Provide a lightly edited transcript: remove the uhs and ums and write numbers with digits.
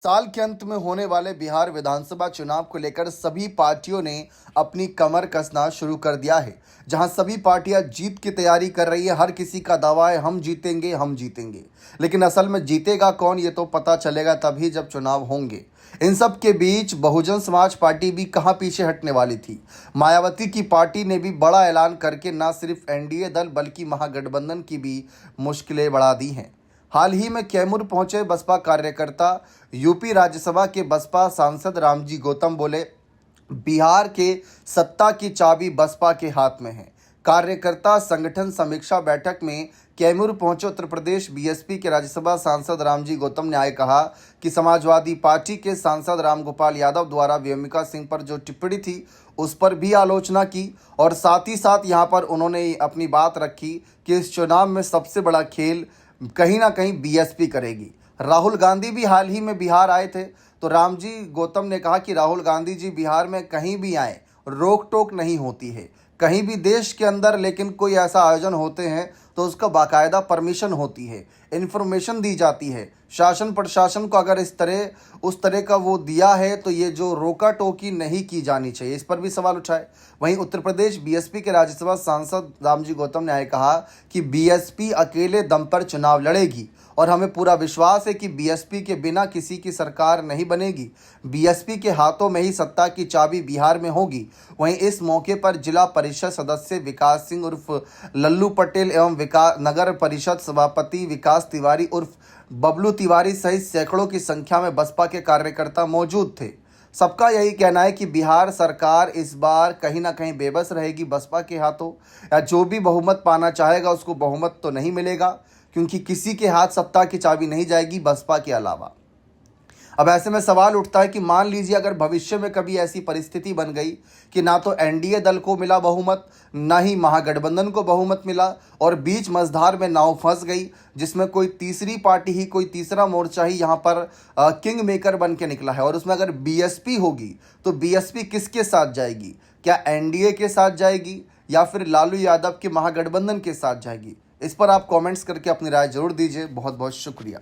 साल के अंत में होने वाले बिहार विधानसभा चुनाव को लेकर सभी पार्टियों ने अपनी कमर कसना शुरू कर दिया है। जहां सभी पार्टियां जीत की तैयारी कर रही है। हर किसी का दावा है हम जीतेंगे हम जीतेंगे, लेकिन असल में जीतेगा कौन ये तो पता चलेगा तभी जब चुनाव होंगे। इन सब के बीच बहुजन समाज पार्टी भी कहां पीछे हटने वाली थी। मायावती की पार्टी ने भी बड़ा ऐलान करके न सिर्फ एनडीए दल बल्कि महागठबंधन की भी मुश्किलें बढ़ा दी हैं। हाल ही में कैमूर पहुंचे बसपा कार्यकर्ता यूपी राज्यसभा के बसपा सांसद रामजी गौतम बोले, बिहार के सत्ता की चाबी बसपा के हाथ में है। कार्यकर्ता संगठन समीक्षा बैठक में कैमूर पहुंचे उत्तर प्रदेश बीएसपी के राज्यसभा सांसद रामजी गौतम ने आए कहा कि समाजवादी पार्टी के सांसद रामगोपाल यादव द्वारा व्योमिका सिंह पर जो टिप्पणी थी उस पर भी आलोचना की और साथ ही साथ यहां पर उन्होंने अपनी बात रखी कि इस चुनाव में सबसे बड़ा खेल कहीं ना कहीं बीएसपी करेगी। राहुल गांधी भी हाल ही में बिहार आए थे, तो रामजी गौतम ने कहा कि राहुल गांधी जी बिहार में कहीं भी आए रोक टोक नहीं होती है, कहीं भी देश के अंदर, लेकिन कोई ऐसा आयोजन होते हैं तो उसका बाकायदा परमिशन होती है, इन्फॉर्मेशन दी जाती है। शासन प्रशासन को अगर इस तरह उस तरह का वो दिया है तो ये जो रोका टोकी नहीं की जानी चाहिए, इस पर भी सवाल उठाए। वहीं उत्तर प्रदेश बीएसपी के राज्यसभा सांसद रामजी गौतम ने कहा कि बीएसपी अकेले दम पर चुनाव लड़ेगी और हमें पूरा विश्वास है कि बीएसपी के बिना किसी की सरकार नहीं बनेगी। बीएसपी के हाथों में ही सत्ता की चाबी बिहार में होगी। वहीं इस मौके पर जिला परिषद सदस्य विकास सिंह उर्फ लल्लू पटेल एवं नगर परिषद सभापति विकास तिवारी उर्फ बबलू तिवारी सहित सैकड़ों की संख्या में बसपा के कार्यकर्ता मौजूद थे। सबका यही कहना है कि बिहार सरकार इस बार कहीं ना कहीं बेबस रहेगी बसपा के हाथों, या जो भी बहुमत पाना चाहेगा उसको बहुमत तो नहीं मिलेगा, क्योंकि किसी के हाथ सत्ता की चाबी नहीं जाएगी बसपा के अलावा। अब ऐसे में सवाल उठता है कि मान लीजिए अगर भविष्य में कभी ऐसी परिस्थिति बन गई कि ना तो एनडीए दल को मिला बहुमत, ना ही महागठबंधन को बहुमत मिला और बीच मझधार में नाव फंस गई, जिसमें कोई तीसरी पार्टी ही, कोई तीसरा मोर्चा ही यहाँ पर किंग मेकर बन के निकला है, और उसमें अगर बीएसपी होगी तो बीएसपी किसके साथ जाएगी? क्या एनडीए के साथ जाएगी या फिर लालू यादव के महागठबंधन के साथ जाएगी? इस पर आप कमेंट्स करके अपनी राय जरूर दीजिए। बहुत बहुत शुक्रिया।